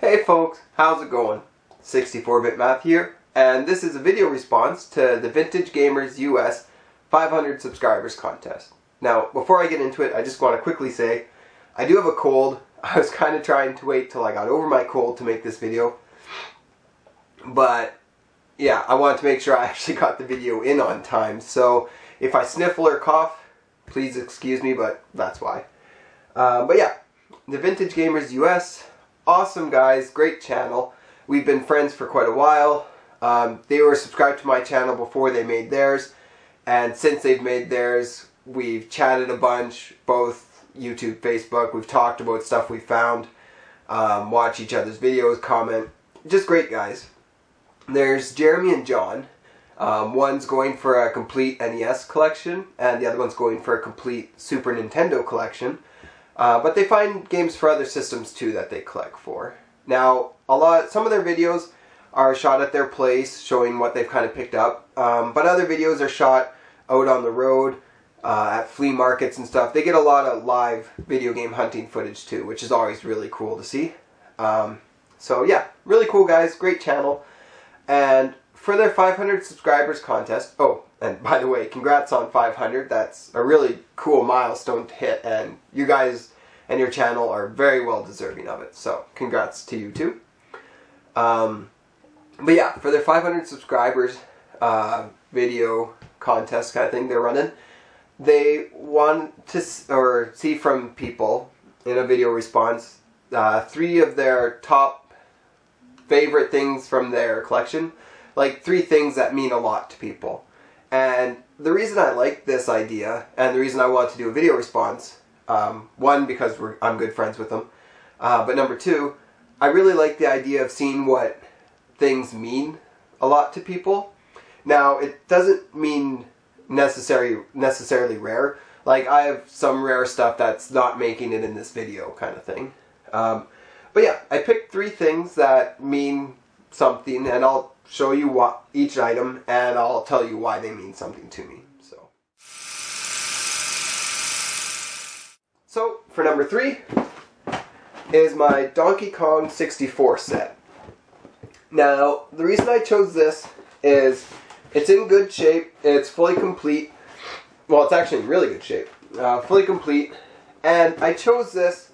Hey folks, how's it going? 64-bit Math here, and this is a video response to the VintageGamersUS 500 subscribers contest. Now, before I get into it, I just want to quickly say, I do have a cold. I was kind of trying to wait till I got over my cold to make this video, but yeah, I wanted to make sure I actually got the video in on time, so if I sniffle or cough, please excuse me, but that's why. But yeah, the VintageGamersUS, awesome guys, great channel. We've been friends for quite a while. They were subscribed to my channel before they made theirs, and since they've made theirs, we've chatted a bunch, both YouTube, Facebook. We've talked about stuff we found, watch each other's videos, comment. Just great guys. There's Jeremy and John. One's going for a complete NES collection, and the other one's going for a complete Super Nintendo collection. But they find games for other systems too that they collect for. Now, some of their videos are shot at their place, showing what they've kind of picked up. But other videos are shot out on the road, at flea markets and stuff. They get a lot of live video game hunting footage too, which is always really cool to see. So yeah, really cool guys, great channel. And for their 500 subscribers contest, oh, and by the way, congrats on 500. That's a really cool milestone to hit, and you guys and your channel are very well deserving of it. So congrats to you too. But yeah, for their 500 subscribers video contest kind of thing they're running, they want to see from people in a video response 3 of their top favorite things from their collection, like 3 things that mean a lot to people. And the reason I like this idea, and the reason I want to do a video response, one, because I'm good friends with them, but number 2, I really like the idea of seeing what things mean a lot to people. Now, it doesn't mean necessarily rare. Like, I have some rare stuff that's not making it in this video kind of thing. But yeah, I picked 3 things that mean something, and I'll show you what each item, and I'll tell you why they mean something to me. So for number 3 is my Donkey Kong 64 set. Now, the reason I chose this is it's in good shape, it's fully complete. Well, it's actually in really good shape. Fully complete. And I chose this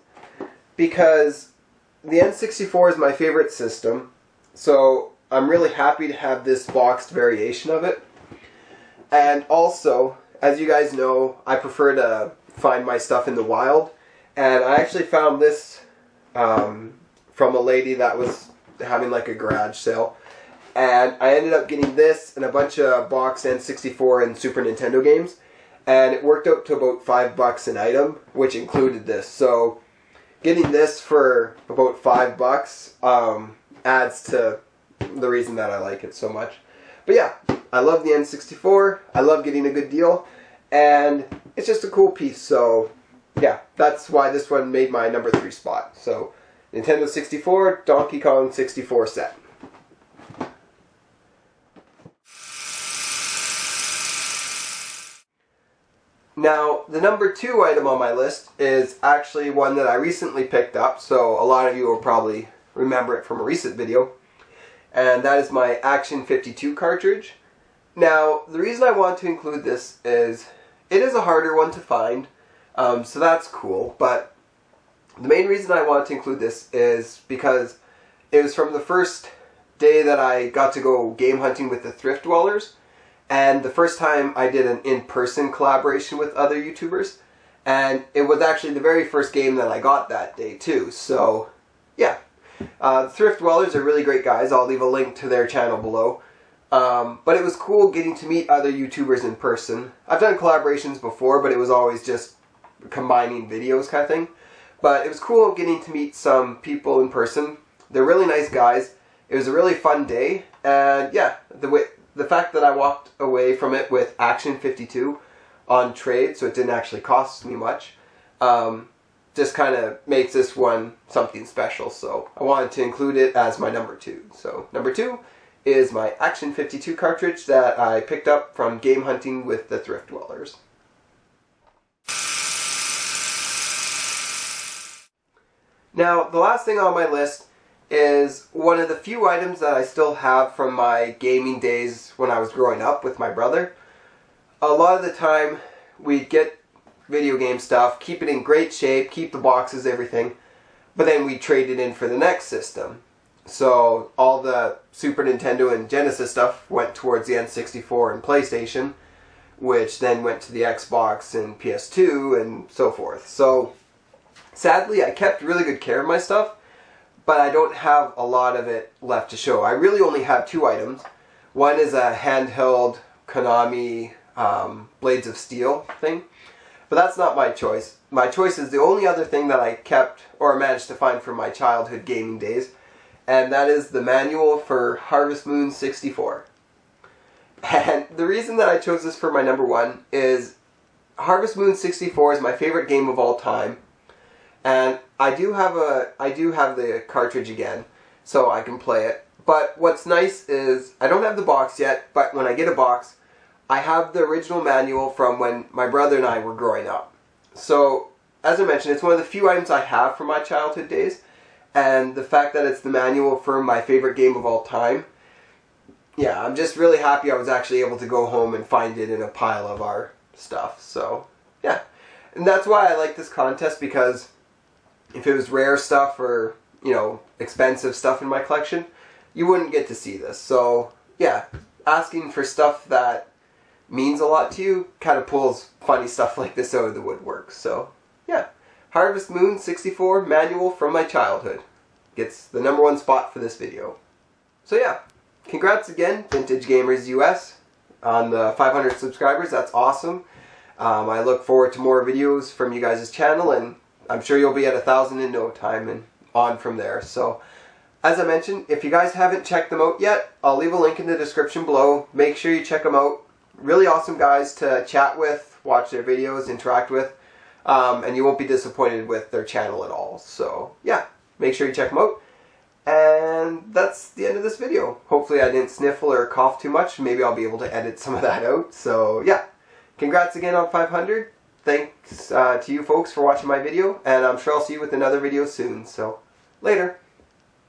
because the N64 is my favorite system, so I'm really happy to have this boxed variation of it. And also, as you guys know, I prefer to find my stuff in the wild, and I actually found this from a lady that was having like a garage sale, and I ended up getting this and a bunch of boxed N64 and Super Nintendo games, and it worked out to about $5 an item, which included this. So getting this for about $5 adds to the reason that I like it so much. But yeah, I love the N64, I love getting a good deal, and it's just a cool piece. So yeah, that's why this one made my number 3 spot. So Nintendo 64, Donkey Kong 64 set. Now, the number 2 item on my list is actually one that I recently picked up, so a lot of you will probably remember it from a recent video, and that is my Action 52 cartridge. Now, the reason I want to include this is it is a harder one to find, so that's cool, but the main reason I want to include this is because it was from the first day that I got to go game hunting with the Thrift Dwellers, and the first time I did an in-person collaboration with other YouTubers, and it was actually the very first game that I got that day too, so yeah. Thrift Dwellers are really great guys. I'll leave a link to their channel below. But it was cool getting to meet other YouTubers in person. I've done collaborations before, but it was always just combining videos kind of thing. But it was cool getting to meet some people in person. They're really nice guys. It was a really fun day, and yeah, the fact that I walked away from it with Action 52 on trade, so it didn't actually cost me much, just kind of makes this one something special, so I wanted to include it as my number 2. So number 2 is my Action 52 cartridge that I picked up from game hunting with the Thrift Dwellers. Now, the last thing on my list is one of the few items that I still have from my gaming days when I was growing up with my brother. A lot of the time we'd get video game stuff, keep it in great shape, keep the boxes, everything, but then we'd trade it in for the next system. So all the Super Nintendo and Genesis stuff went towards the N64 and PlayStation, which then went to the Xbox and PS2 and so forth. So sadly I kept really good care of my stuff, but I don't have a lot of it left to show. I really only have two items. One is a handheld Konami Blades of Steel thing, but that's not my choice. My choice is the only other thing that I kept or managed to find from my childhood gaming days, and that is the manual for Harvest Moon 64. And the reason that I chose this for my number one is Harvest Moon 64 is my favorite game of all time, and I do have the cartridge again, so I can play it. But what's nice is I don't have the box yet, but when I get a box, I have the original manual from when my brother and I were growing up. So, as I mentioned, it's one of the few items I have from my childhood days, and the fact that it's the manual for my favorite game of all time, yeah, I'm just really happy I was actually able to go home and find it in a pile of our stuff. So, yeah. And that's why I like this contest, because if it was rare stuff or, you know, expensive stuff in my collection, you wouldn't get to see this. So, yeah, asking for stuff that means a lot to you kind of pulls funny stuff like this out of the woodwork. So, yeah. Harvest Moon 64 manual from my childhood gets the number one spot for this video. So, yeah. Congrats again, VintageGamersUS, on the 500 subscribers. That's awesome. I look forward to more videos from you guys' channel, and I'm sure you'll be at 1,000 in no time and on from there. So, as I mentioned, if you guys haven't checked them out yet, I'll leave a link in the description below. Make sure you check them out. Really awesome guys to chat with, watch their videos, interact with, and you won't be disappointed with their channel at all. So, yeah, make sure you check them out. And that's the end of this video. Hopefully I didn't sniffle or cough too much. Maybe I'll be able to edit some of that out. So, yeah. Congrats again on 500. Thanks to you folks for watching my video. And I'm sure I'll see you with another video soon. So, later.